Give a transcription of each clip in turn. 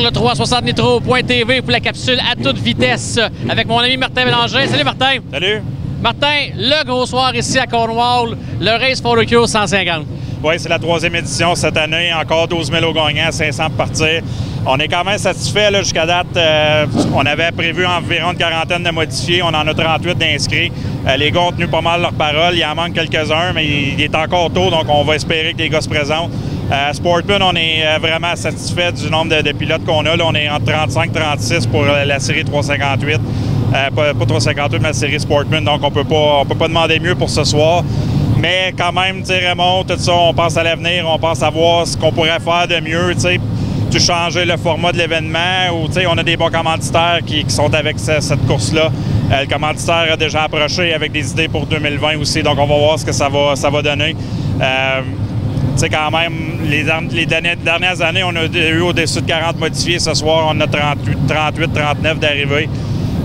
le 360 Nitro.tv pour la capsule à toute vitesse avec mon ami Martin Bélanger. Salut Martin! Salut! Martin, le gros soir ici à Cornwall, le Race for the Cure 150. Oui, c'est la 3e édition cette année. Encore 12 000 au gagnant, 500 pour partir. On est quand même satisfait jusqu'à date. On avait prévu environ une quarantaine de modifiés. On en a 38 d'inscrits. Les gars ont tenu pas mal leur parole. Il en manque quelques-uns, mais il est encore tôt, donc on va espérer que les gars se présentent. Sportman, on est vraiment satisfait du nombre de pilotes qu'on a. Là, on est entre 35-36 pour la série 358. Pas 358, mais la série Sportman, donc on peut pas demander mieux pour ce soir. Mais quand même, tu sais, Raymond, tout ça, on pense à l'avenir, on pense à voir ce qu'on pourrait faire de mieux, tu sais. Tu changer le format de l'événement ou, tu sais, on a des bons commanditaires qui sont avec cette course-là. Le commanditaire a déjà approché avec des idées pour 2020 aussi, donc on va voir ce que ça va donner. Tu sais, quand même, les dernières années, on a eu au-dessus de 40 modifiés. Ce soir, on a 38, 39 d'arrivée.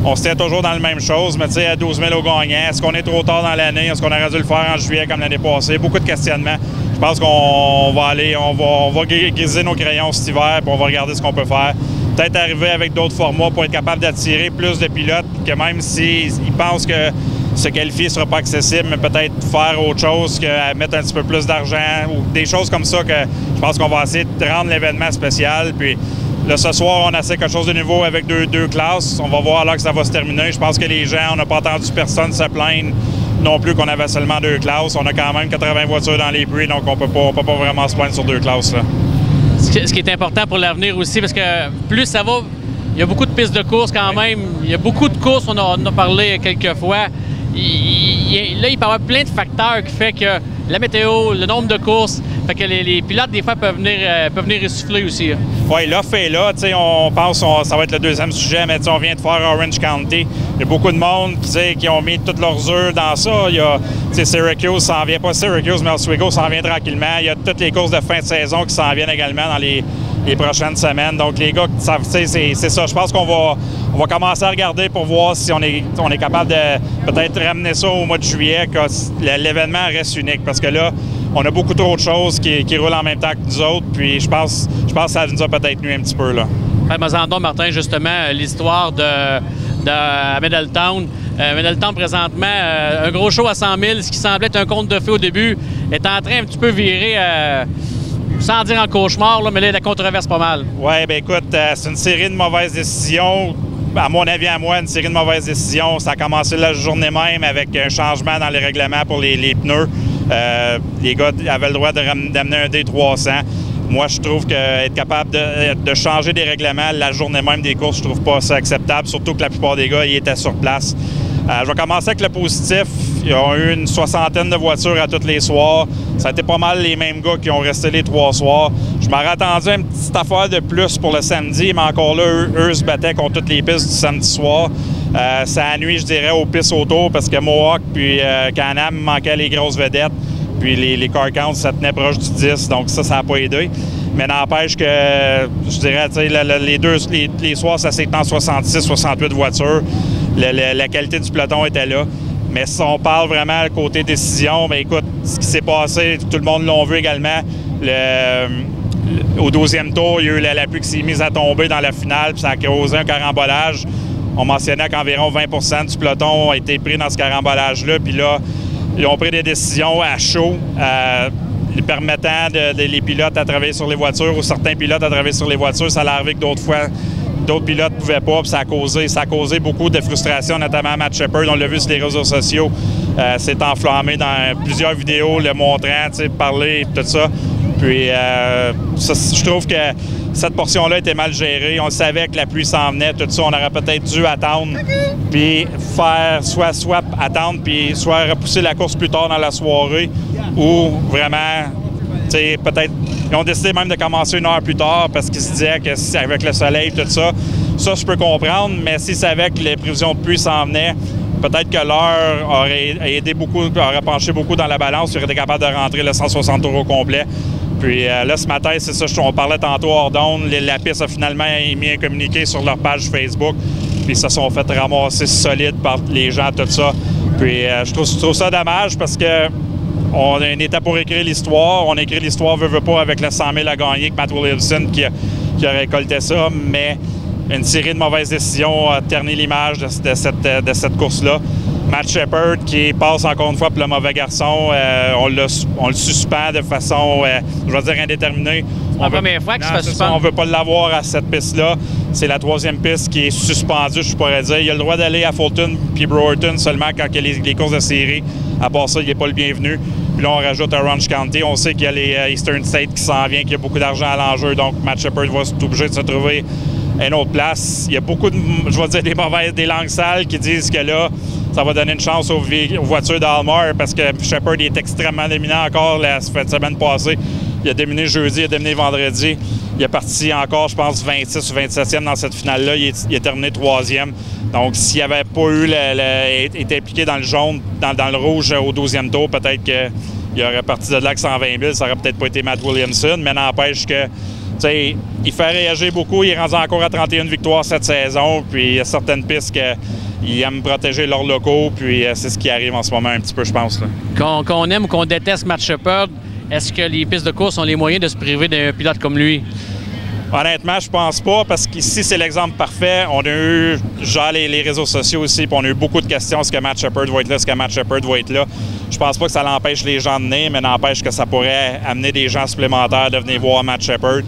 On se tient toujours dans la même chose, mais tu sais, à 12 000 au gagnant, est-ce qu'on est trop tard dans l'année? Est-ce qu'on aurait dû le faire en juillet comme l'année passée? Beaucoup de questionnements. Je pense qu'on va aller, on va griser nos crayons cet hiver, puis on va regarder ce qu'on peut faire. Peut-être arriver avec d'autres formats pour être capable d'attirer plus de pilotes, que même s'ils pensent que se qualifier ne sera pas accessible, mais peut-être faire autre chose que mettre un petit peu plus d'argent ou des choses comme ça que je pense qu'on va essayer de rendre l'événement spécial. Puis là, ce soir, on essaie quelque chose de nouveau avec deux classes. On va voir là que ça va se terminer. Je pense que les gens, on n'a pas entendu personne se plaindre non plus qu'on avait seulement 2 classes. On a quand même 80 voitures dans les prix, donc on peut pas vraiment se plaindre sur 2 classes. Là. Ce qui est important pour l'avenir aussi, parce que plus ça va, il y a beaucoup de pistes de course quand même. Il y a beaucoup de courses, on en a parlé quelques fois. Là, il peut y avoir plein de facteurs qui fait que la météo, le nombre de courses, fait que les pilotes, des fois, peuvent venir essouffler aussi. Oui, l'offre est là. On pense que ça va être le deuxième sujet, mais on vient de faire Orange County. Il y a beaucoup de monde qui ont mis tous leurs œufs dans ça. Il y a Syracuse s'en vient, pas Syracuse, mais Oswego s'en vient tranquillement. Il y a toutes les courses de fin de saison qui s'en viennent également dans les prochaines semaines. Donc, les gars, c'est ça. Je pense qu'on va commencer à regarder pour voir si on est capable de peut-être ramener ça au mois de juillet, que l'événement reste unique. Parce que là, on a beaucoup trop de choses qui roulent en même temps que nous autres. Puis je pense que ça nous a peut-être nuit un petit peu, là. Fais-moi Martin, justement, l'histoire de Middletown. Middletown, présentement, un gros show à 100 000, ce qui semblait être un conte de fées au début, est en train un petit peu virer, sans dire en cauchemar, là, mais là, la controverse pas mal. Oui, bien écoute, c'est une série de mauvaises décisions. À mon avis, une série de mauvaises décisions. Ça a commencé la journée même avec un changement dans les règlements pour les pneus. Les gars avaient le droit d'amener un D300. Moi, je trouve qu'être capable de changer des règlements la journée même des courses, je trouve pas ça acceptable, surtout que la plupart des gars y étaient sur place. Je vais commencer avec le positif. Ils ont eu une 60aine de voitures à tous les soirs. Ça a été pas mal les mêmes gars qui ont resté les 3 soirs. Je m'aurais attendu à une petite affaire de plus pour le samedi, mais encore là, eux se battaient contre toutes les pistes du samedi soir. Ça nuit, je dirais, aux pistes autour parce que Mohawk puis Can-Am manquaient les grosses vedettes. Puis les car counts, ça tenait proche du 10, donc ça n'a pas aidé. Mais n'empêche que, je dirais, les soirs, ça s'est en 66, 68 voitures. La qualité du peloton était là. Mais si on parle vraiment côté décision, bien écoute, ce qui s'est passé, tout le monde l'a vu également. Au 12e tour, il y a eu la pluie qui s'est mise à tomber dans la finale, puis ça a causé un carambolage. On mentionnait qu'environ 20 du peloton a été pris dans ce carambolage-là, puis là, ils ont pris des décisions à chaud, permettant les pilotes à travailler sur les voitures ou certains pilotes à travailler sur les voitures. Ça l'a arrivé que d'autres fois, d'autres pilotes ne pouvaient pas, puis ça a causé beaucoup de frustration, notamment Matt Shepard. On l'a vu sur les réseaux sociaux. C'est enflammé dans plusieurs vidéos, le montrant, parler, tout ça. Puis, je trouve que cette portion-là était mal gérée. On savait que la pluie s'en venait, tout ça. On aurait peut-être dû attendre, puis faire soit attendre, puis soit repousser la course plus tard dans la soirée, ou vraiment, tu sais, peut-être. Ils ont décidé même de commencer 1 heure plus tard parce qu'ils se disaient que avec le soleil, tout ça, je peux comprendre, mais s'ils savaient que les prévisions de pluie s'en venaient, peut-être que l'heure aurait aidé beaucoup, aurait penché beaucoup dans la balance, ils auraient été capables de rentrer le 160 tours au complet. Puis là, ce matin, c'est ça, on parlait tantôt hors d'onde, la piste a finalement mis un communiqué sur leur page Facebook, puis ils se sont fait ramasser solide par les gens, tout ça. Puis je trouve ça dommage parce que on était pour écrire l'histoire. On a écrit l'histoire, veut pas, avec le 100 000 à gagner, que Matt Williamson, qui qui a récolté ça, mais une série de mauvaises décisions a terni l'image de cette course-là. Matt Shepard qui passe encore une fois pour le mauvais garçon, on le suspend de façon, je vais dire, indéterminée. C'est la première fois qu'il se fait suspendre. On ne veut pas l'avoir à cette piste-là. C'est la troisième piste qui est suspendue, je pourrais dire. Il a le droit d'aller à Fulton puis Brewerton seulement quand il y a les courses de série. À part ça, il n'est pas le bienvenu. Puis là, on rajoute Orange County. On sait qu'il y a les Eastern States qui s'en viennent, qu'il y a beaucoup d'argent à l'enjeu. Donc, Matt Shepard va être obligé de se trouver une autre place. Il y a beaucoup de, je vais dire, des langues sales qui disent que là, ça va donner une chance aux voitures d'Almar parce que Shepard est extrêmement dominant encore la semaine passée. Il a dominé jeudi, il a dominé vendredi. Il est parti encore, je pense, 26 ou 27e dans cette finale-là. Il a terminé 3e. Donc, s'il n'avait pas été impliqué dans le jaune, dans le rouge au 12e tour, peut-être qu'il aurait parti de là avec 120 000. Ça n'aurait peut-être pas été Matt Williamson, mais n'empêche que il fait réagir beaucoup. Il est rendu encore à 31 victoires cette saison. Puis il y a certaines pistes qu'il aime protéger leurs locaux. Puis c'est ce qui arrive en ce moment un petit peu, je pense. Qu'on aime ou qu'on déteste Matt Shepard, est-ce que les pistes de course ont les moyens de se priver d'un pilote comme lui? Honnêtement, je pense pas, parce qu'ici, c'est l'exemple parfait. On a eu, genre, les réseaux sociaux aussi, puis on a eu beaucoup de questions. Est-ce que Matt Shepard va être là? Est-ce que Matt Shepard va être là? Je pense pas que ça l'empêche les gens de venir, mais n'empêche que ça pourrait amener des gens supplémentaires de venir voir Matt Shepard.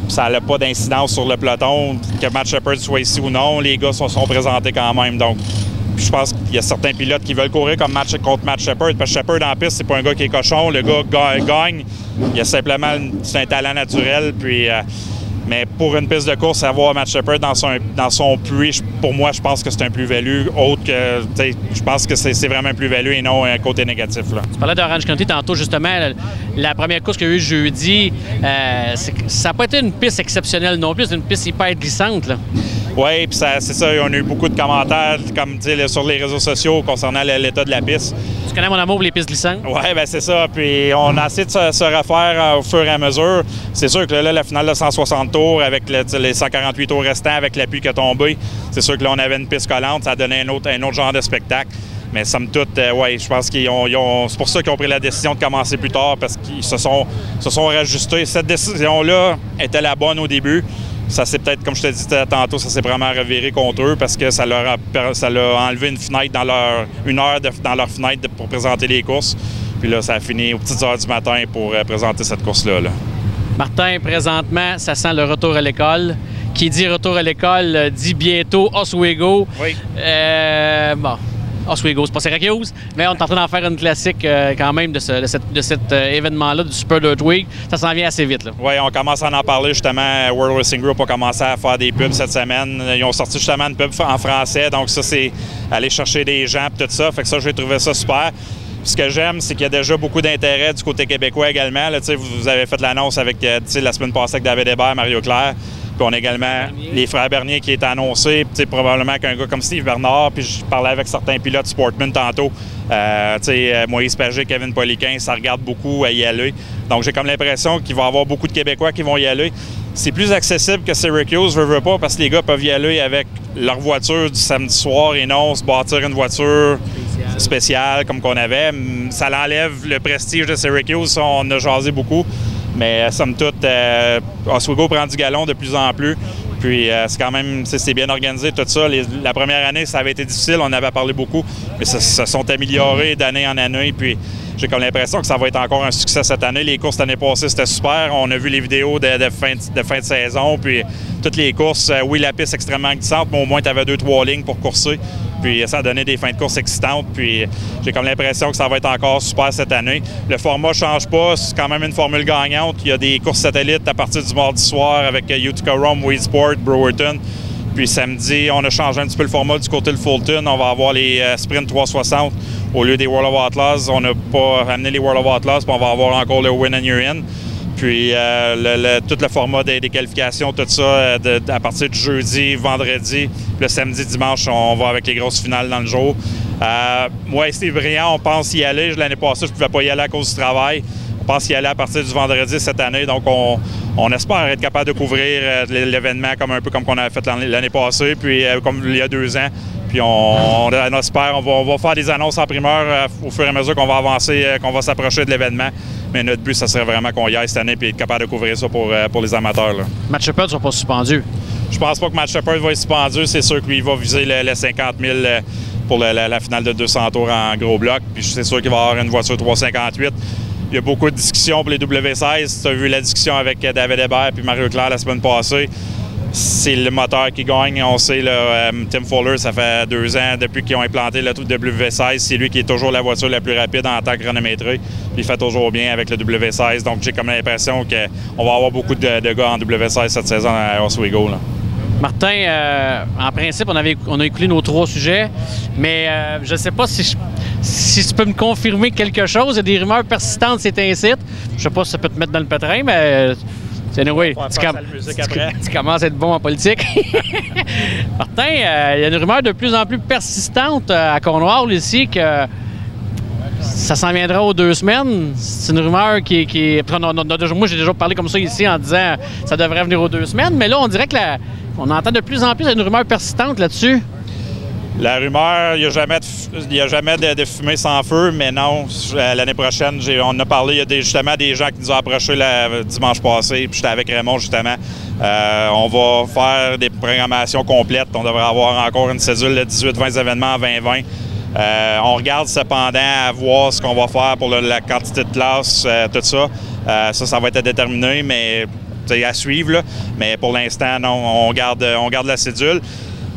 Ça n'a pas d'incidence sur le peloton, que Matt Shepard soit ici ou non. Les gars se sont présentés quand même, donc je pense qu'il y a certains pilotes qui veulent courir comme contre Matt Shepard, parce que Shepard en piste, c'est pas un gars qui est cochon. Le gars gagne. Il a simplement un talent naturel, puis... mais pour une piste de course, avoir Matt Shepard dans son puits, pour moi, je pense que c'est un plus-value autre que... Je pense que c'est vraiment un plus-value et non un côté négatif. Là. Tu parlais d'Orange County tantôt, justement. La première course qu'il y a eu jeudi, ça n'a pas été une piste exceptionnelle non plus. C'est une piste hyper glissante. Là. Oui, puis c'est ça. On a eu beaucoup de commentaires comme sur les réseaux sociaux concernant l'état de la piste. Tu connais mon amour pour les pistes glissantes? Oui, bien c'est ça. Puis on a essayé de se refaire au fur et à mesure. C'est sûr que là, la finale de 160 tours, avec les 148 tours restants, avec l'appui qui a tombé, c'est sûr que là, on avait une piste collante. Ça a donné un autre genre de spectacle. Mais somme toute, oui, je pense c'est pour ça qu'ils ont pris la décision de commencer plus tard, parce qu'ils se sont rajustés. Cette décision-là était la bonne au début. Ça s'est peut-être, comme je te disais tantôt, ça s'est vraiment reviré contre eux parce que ça leur a enlevé une fenêtre une heure dans leur fenêtre pour présenter les courses. Puis là, ça a fini aux petites heures du matin pour présenter cette course-là. Là. Martin, présentement, ça sent le retour à l'école. Qui dit retour à l'école dit bientôt Oswego. Oui. Bon. Oswego, c'est pas Syracuse, mais on est en train d'en faire une classique quand même de cet événement-là, du Super Dirt Week. Ça s'en vient assez vite. Oui, on commence à en parler justement. World Racing Group a commencé à faire des pubs cette semaine. Ils ont sorti justement une pub en français, donc ça, c'est aller chercher des gens et tout ça. Fait que ça, j'ai trouvé ça super. Puis ce que j'aime, c'est qu'il y a déjà beaucoup d'intérêt du côté québécois également. Là, vous avez fait l'annonce avec la semaine passée avec David Hébert, Mario Claire. Puis on a également les frères Bernier qui est annoncé. Probablement qu'un gars comme Steve Bernard, puis je parlais avec certains pilotes Sportman tantôt. Moïse Pagé, Kevin Poliquin, ça regarde beaucoup à y aller. Donc j'ai comme l'impression qu'il va y avoir beaucoup de Québécois qui vont y aller. C'est plus accessible que Syracuse, veut pas, parce que les gars peuvent y aller avec leur voiture du samedi soir et non se bâtir une voiture spéciale comme qu'on avait. Ça l'enlève le prestige de Syracuse, on a jasé beaucoup. Mais somme toute, Oswego prend du galon de plus en plus. Puis c'est quand même, c'est bien organisé tout ça. La première année, ça avait été difficile, on avait parlé beaucoup, mais ça se sont améliorés d'année en année. Puis j'ai comme l'impression que ça va être encore un succès cette année. Les courses l'année passée, c'était super. On a vu les vidéos de fin de saison. Puis toutes les courses, oui, la piste extrêmement glissante, mais au moins tu avais 2-3 lignes pour courser. Puis ça a donné des fins de course excitantes. Puis j'ai comme l'impression que ça va être encore super cette année. Le format ne change pas. C'est quand même une formule gagnante. Il y a des courses satellites à partir du mardi soir avec Utica Rome, Wade Sport, Brewerton. Puis samedi, on a changé un petit peu le format du côté de Fulton. On va avoir les Sprint 360 au lieu des World of Outlaws. On n'a pas amené les World of Outlaws, puis on va avoir encore le Win and You're In. Puis tout le format des qualifications, tout ça, à partir du jeudi, vendredi, le samedi, dimanche, on va avec les grosses finales dans le jour. Moi, Steve Briand, on pense y aller. L'année passée, je ne pouvais pas y aller à cause du travail. On pense y aller à partir du vendredi cette année. Donc, on espère être capable de couvrir l'événement un peu comme on avait fait l'année passée, puis comme il y a 2 ans. Puis on espère, on va faire des annonces en primeur au fur et à mesure qu'on va avancer, qu'on va s'approcher de l'événement. Mais notre but, ça serait vraiment qu'on y aille cette année et être capable de couvrir ça pour les amateurs. Là. Matt Shepard ne sera pas suspendu. Je pense pas que Matt Shepard va être suspendu. C'est sûr qu'il va viser le 50 000 pour la finale de 200 tours en gros bloc. Puis c'est sûr qu'il va avoir une voiture 358. Il y a beaucoup de discussions pour les W16. Tu as vu la discussion avec David Hébert et Mario Claire la semaine passée. C'est le moteur qui gagne. On sait, là, Tim Fuller, ça fait 2 ans depuis qu'ils ont implanté le W16. C'est lui qui est toujours la voiture la plus rapide en temps chronométré. Il fait toujours bien avec le W16. Donc, j'ai comme l'impression qu'on va avoir beaucoup de gars en W16 cette saison à Oswego. Là. Martin, en principe, on a écoulé nos 3 sujets, mais je ne sais pas si tu peux me confirmer quelque chose. Il y a des rumeurs persistantes, c'est un site. Je ne sais pas si ça peut te mettre dans le pétrin, mais... Anyway, tu commences à être bon en politique. Martin, il y a une rumeur de plus en plus persistante à Cornwall ici que ça s'en viendra aux 2 semaines. C'est une rumeur qui moi, j'ai déjà parlé comme ça ici en disant que ça devrait venir aux 2 semaines, mais là, on dirait que on entend de plus en plus une rumeur persistante là-dessus. La rumeur, il n'y a jamais de fumée sans feu, mais non, l'année prochaine, on a parlé, il y a justement des gens qui nous ont approchés le dimanche passé, puis j'étais avec Raymond justement. On va faire des programmations complètes. On devrait avoir encore une cédule de 18-20 événements en 2020. On regarde cependant à voir ce qu'on va faire pour la quantité de classes, tout ça. Ça va être déterminé, mais à suivre. Là. Mais pour l'instant, non, on garde la cédule.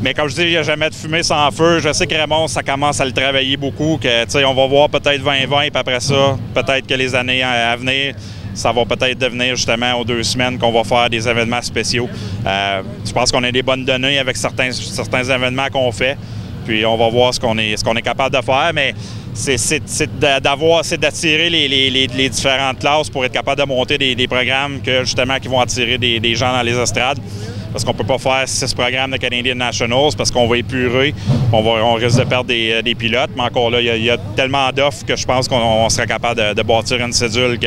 Mais comme je dis, il n'y a jamais de fumée sans feu. Je sais que Raymond, ça commence à le travailler beaucoup. On va voir peut-être 2020, puis après ça, peut-être que les années à venir, ça va peut-être devenir justement aux 2 semaines qu'on va faire des événements spéciaux. Je pense qu'on a des bonnes données avec certains événements qu'on fait. Puis on va voir ce qu'on est capable de faire. Mais c'est d'attirer les différentes classes pour être capable de monter des programmes qui vont attirer des gens dans les estrades. Parce qu'on ne peut pas faire 6 programmes de Canadian Nationals parce qu'on va épurer, on risque de perdre des pilotes. Mais encore là, il y a tellement d'offres que je pense qu'on serait capable de bâtir une cédule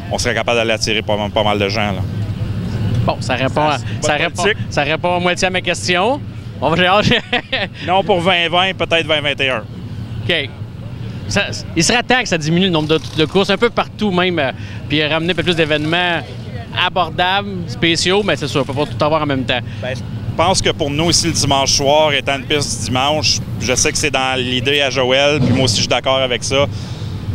qu'on serait capable d'aller attirer pas mal de gens. Là. Bon, ça répond à moitié à ma question. On va Non pour 2020, peut-être 2021. OK. Il serait temps que ça diminue le nombre de courses un peu partout même, puis ramener un peu plus d'événements abordables, spéciaux, mais c'est sûr, on ne peut pas tout avoir en même temps. Bien, je pense que pour nous ici, le dimanche soir, étant une piste dimanche, je sais que c'est dans l'idée à Joël, puis moi aussi je suis d'accord avec ça.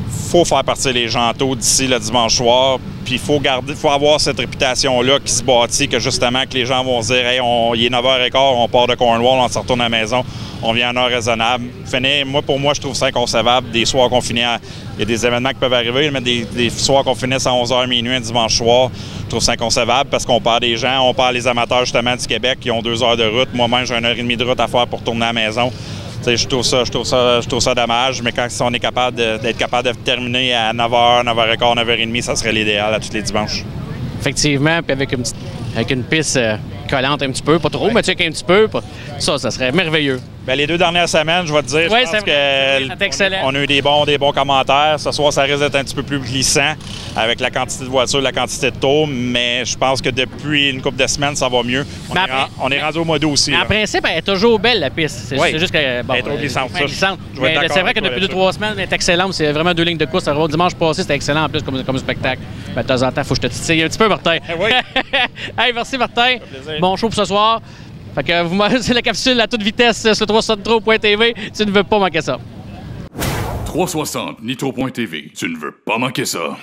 Il faut faire partir les gens tôt d'ici le dimanche soir, puis il faut avoir cette réputation-là qui se bâtit, que justement que les gens vont se dire hey, il est 9h15, on part de Cornwall, on se retourne à la maison, on vient en heure raisonnable. Pour moi, je trouve ça inconcevable, des soirs qu'on finit il y a des événements qui peuvent arriver, mais des soirs qu'on finisse à 11h minuit un dimanche soir, je trouve ça inconcevable parce qu'on perd des gens, on perd les amateurs justement du Québec qui ont 2 heures de route. Moi-même, j'ai 1h30 de route à faire pour retourner à la maison. Je trouve ça dommage, mais quand on est d'être capable de terminer à 9h, 9h15, 9h30, ça serait l'idéal à tous les dimanches. Effectivement, puis avec une piste collante un petit peu, pas trop, mais tu sais qu'un petit peu, ça serait merveilleux. Bien, les 2 dernières semaines, je vais te dire, je pense qu'on a eu des bons commentaires. Ce soir, ça risque d'être un petit peu plus glissant avec la quantité de voitures, la quantité de tours, mais je pense que depuis une couple de semaines, ça va mieux. On est rendu au mois d'août aussi. Mais en principe, elle est toujours belle, la piste. C'est juste que... Bon, elle est trop glissante. Mais c'est vrai que depuis 2-3 semaines, elle est excellente. C'est vraiment 2 lignes de course. Dimanche passé, c'était excellent en plus comme spectacle. Mais de temps en temps, il faut que je te titille un petit peu, Martin. Oui. Hey, merci, Martin. Bon show pour ce soir. Fait que vous m'avez la capsule à toute vitesse sur 360nitro.tv. Tu ne veux pas manquer ça. 360nitro.tv. Tu ne veux pas manquer ça.